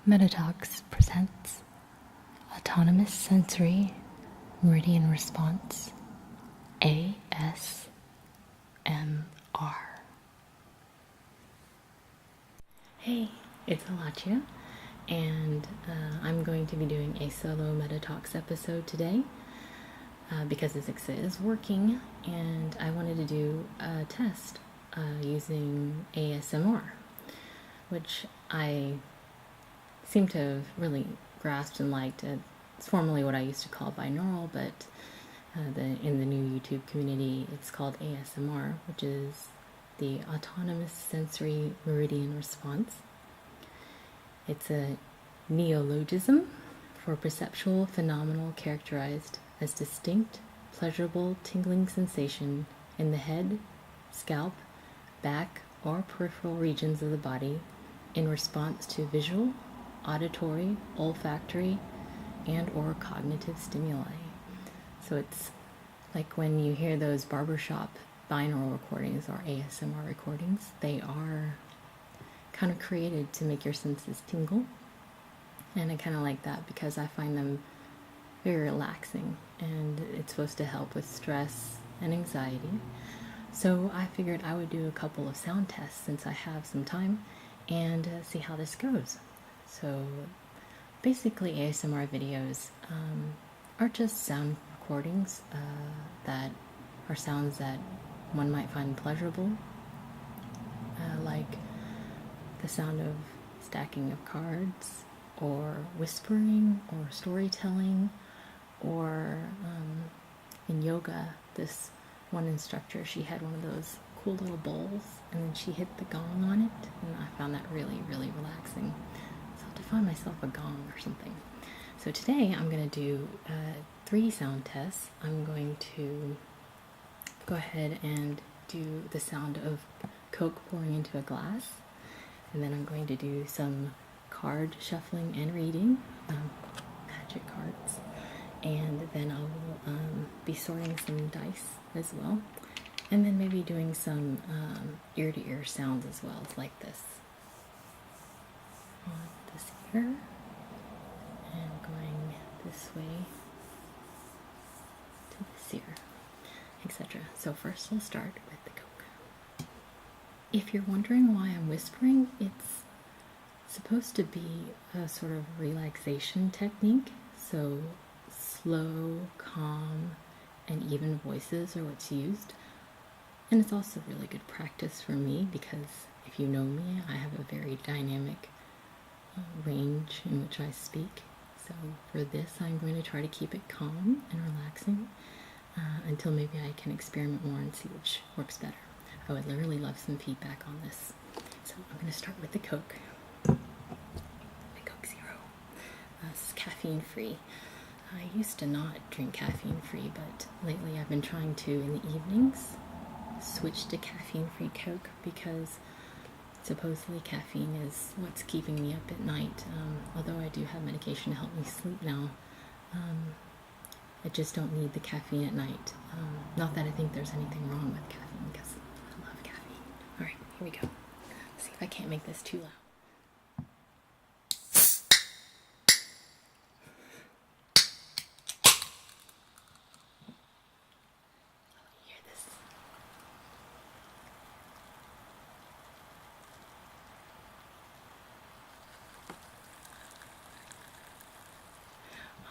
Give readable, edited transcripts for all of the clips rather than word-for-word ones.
Metatalks presents Autonomous Sensory Meridian Response ASMR. Hey, it's Alachia, and I'm going to be doing a solo Metatalks episode today because this is working, and I wanted to do a test using ASMR, which I seem to have really grasped and liked. It's formerly what I used to call binaural, but in the new YouTube community, it's called ASMR, which is the Autonomous Sensory Meridian Response. It's a neologism for perceptual phenomenal characterized as distinct, pleasurable tingling sensation in the head, scalp, back, or peripheral regions of the body in response to visual, auditory, olfactory, and or cognitive stimuli. So it's like when you hear those barbershop binaural recordings or ASMR recordings, they are kind of created to make your senses tingle. And I kind of like that because I find them very relaxing, and it's supposed to help with stress and anxiety. So I figured I would do a couple of sound tests since I have some time and see how this goes. So basically ASMR videos are just sound recordings that are sounds that one might find pleasurable, like the sound of stacking of cards, or whispering, or storytelling, or in yoga, this one instructor, she had one of those cool little bowls, and then she hit the gong on it, and I found that really, really relaxing. So I'll have to find myself a gong or something. So today I'm going to do 3 sound tests. I'm going to go ahead and do the sound of Coke pouring into a glass, and then I'm going to do some card shuffling and reading, magic cards, and then I will be sorting some dice as well, and then maybe doing some ear-to-ear sounds as well, like this. On this ear, and going this way to this ear, etc. So first I'll start with the Coke. If you're wondering why I'm whispering, it's supposed to be a sort of relaxation technique. So slow, calm, and even voices are what's used. And it's also really good practice for me because if you know me, I have a very dynamic range in which I speak. So for this, I'm going to try to keep it calm and relaxing until maybe I can experiment more and see which works better. I would really love some feedback on this. So I'm going to start with the Coke. The Coke Zero. This is caffeine free. I used to not drink caffeine free, but lately I've been trying to, in the evenings, switch to caffeine free Coke because supposedly caffeine is what's keeping me up at night. Although I do have medication to help me sleep now, I just don't need the caffeine at night. Not that I think there's anything wrong with caffeine, because I love caffeine. Alright, here we go. Let's see if I can't make this too loud.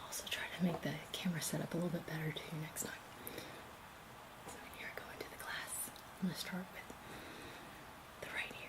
Also try to make the camera setup a little bit better too next time. So here I go into the glass. I'm going to start with the right ear.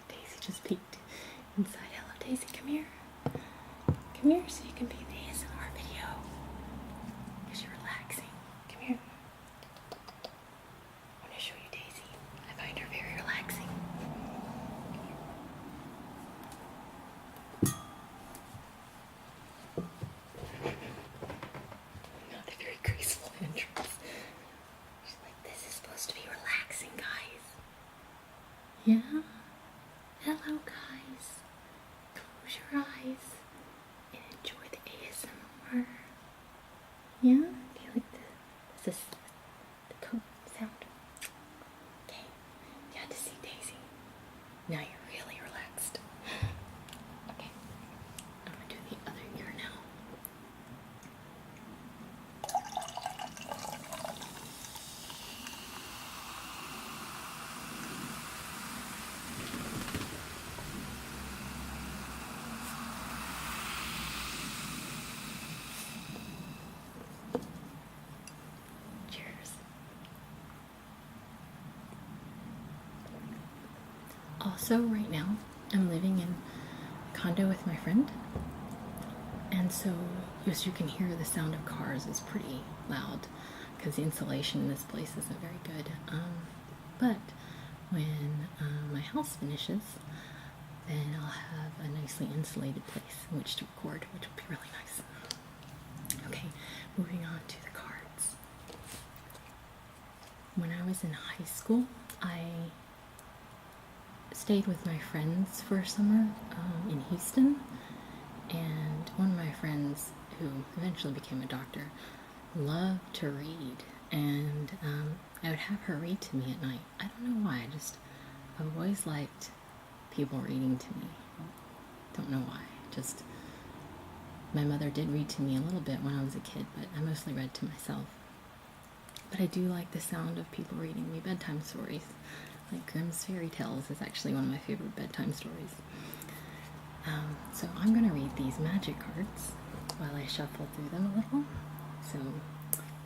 Daisy just peeked inside. Hello, Daisy, come here. Come here so you can be in the ASMR video. Yeah? Hello, guys. Close your eyes and enjoy the ASMR. Yeah? Do you like the coat sound? Okay. You had to see Daisy. Now you're really relaxed. Okay. I'm gonna do the other ear now. Cheers. Also, right now, I'm living in a condo with my friend, and so as you can hear, the sound of cars is pretty loud because the insulation in this place isn't very good. But when my house finishes, then I'll have a nicely insulated place in which to record, which will be really nice. Okay, moving on to the cards. When I was in high school, I stayed with my friends for a summer in Houston, and one of my friends, who eventually became a doctor, loved to read, and I would have her read to me at night. I don't know why, I've always liked people reading to me. Don't know why, just my mother did read to me a little bit when I was a kid, but I mostly read to myself. But I do like the sound of people reading me bedtime stories. Like Grimm's Fairy Tales is actually one of my favorite bedtime stories. So I'm going to read these magic cards while I shuffle through them a little. So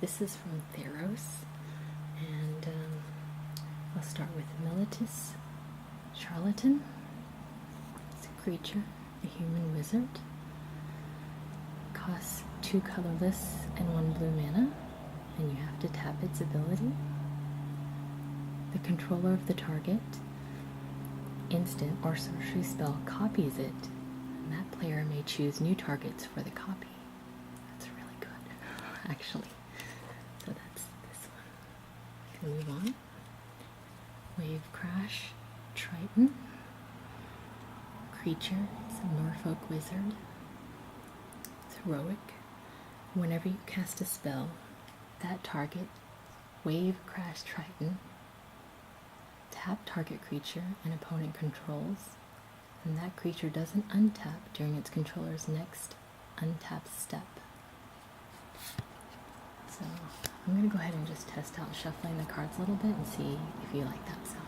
this is from Theros, and I'll start with Militus Charlatan. It's a creature, a human wizard. Costs 2 colorless and 1 blue mana, and you have to tap its ability. The controller of the target instant or sorcery spell copies it, and that player may choose new targets for the copy. That's really good, actually. So that's this one. Can move on. Wave Crash Triton. Creature, it's a Norfolk wizard. It's heroic. Whenever you cast a spell, that target, Wave Crash Triton, tap target creature an opponent controls, and that creature doesn't untap during its controller's next untap step. So I'm going to go ahead and just test out shuffling the cards a little bit and see if you like that sound.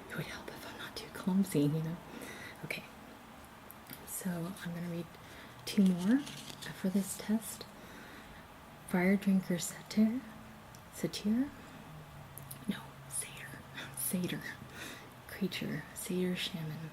It would help if I'm not too clumsy, you know. Okay, so I'm going to read 2 more for this test. Fire Drinker Satyr. Satyr. Creature, Satyr Shaman.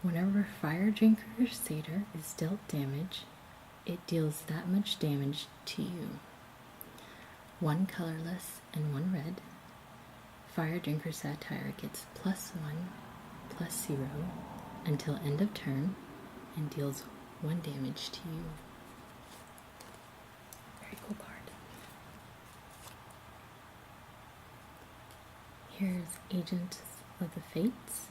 Whenever Fire Drinker Satyr is dealt damage, it deals that much damage to you. 1 colorless and 1 red. Fire Drinker Satyr gets +1/+0 until end of turn and deals 1 damage to you. Very cool card. Here's Agent of the Fates.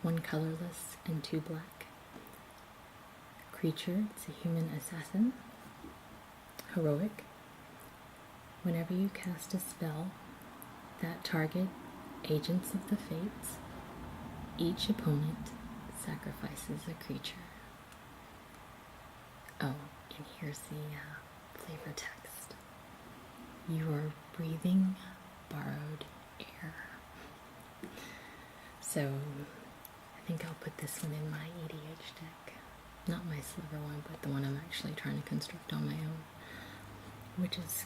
1 colorless and 2 black. Creature, it's a human assassin. Heroic. Whenever you cast a spell that target Agents of the Fates, each opponent sacrifices a creature. Oh, and here's the flavor text. You are breathing borrowed air. So I think I'll put this one in my EDH deck. Not my sliver one, but the one I'm actually trying to construct on my own, which is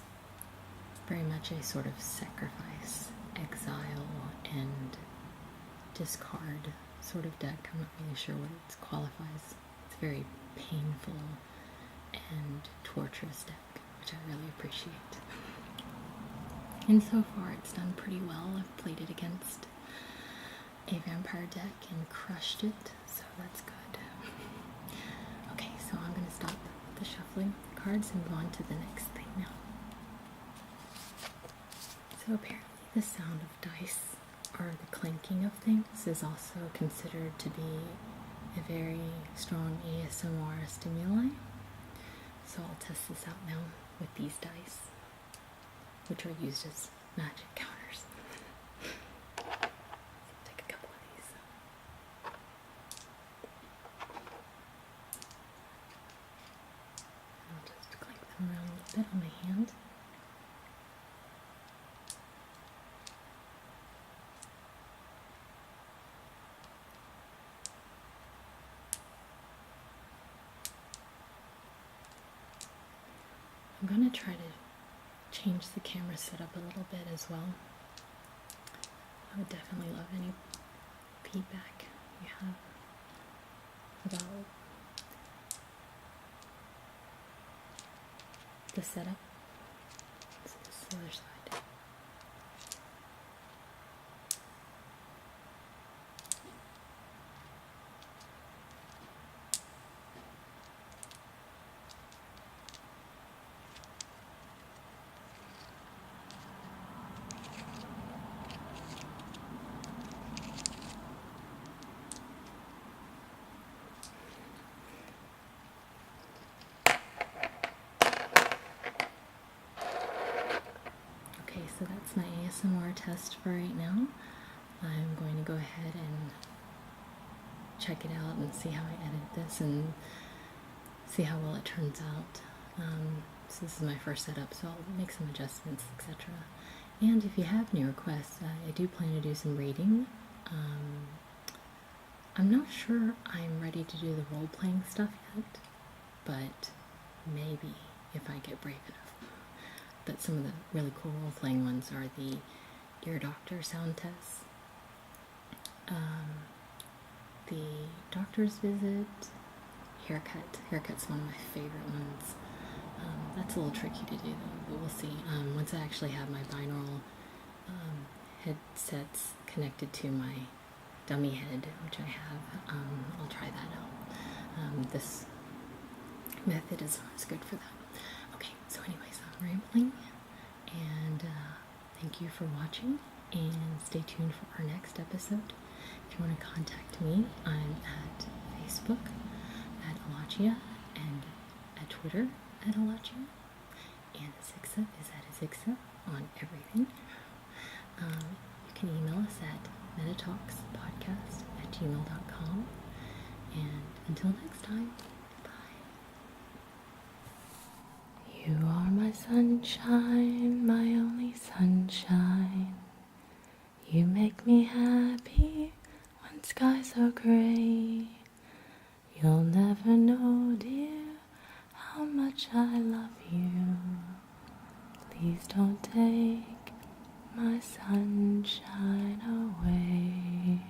very much a sort of sacrifice, exile, and discard sort of deck. I'm not really sure what it qualifies. It's very painful and torturous deck, which I really appreciate. And so far it's done pretty well. I've played it against a vampire deck and crushed it, so that's good. Okay, so I'm going to stop the shuffling of the cards and move on to the next thing now. So apparently the sound of dice, or the clanking of things, is also considered to be a very strong ASMR stimuli. So I'll test this out now with these dice, which are used as magic counters. So I'll take a couple of these. I'll just clank them around a little bit on my hand. I'm going to try to change the camera setup a little bit as well. I would definitely love any feedback you have about the setup. So this is the other side. Okay, so that's my ASMR test for right now. I'm going to go ahead and check it out and see how I edit this and see how well it turns out. So this is my first setup, so I'll make some adjustments, etc. And if you have any requests, I do plan to do some reading. I'm not sure I'm ready to do the role-playing stuff yet, but maybe if I get brave enough. But some of the really cool role-playing ones are the ear doctor sound tests, the doctor's visit, haircut. Haircut's one of my favorite ones. That's a little tricky to do though, but we'll see. Once I actually have my binaural headsets connected to my dummy head, which I have, I'll try that out. This method is good for that. Okay, so anyways, I'm rambling, and thank you for watching, and stay tuned for our next episode. If you want to contact me, I'm at Facebook at Alachia, and at Twitter at Alachia, and Azixa is at Azixa on everything. You can email us at metatalkspodcast@gmail.com, and until next time, bye. You are my sunshine, my only sunshine. You make me happy when skies are gray. You'll never know, dear, how much I love you. Please don't take my sunshine away.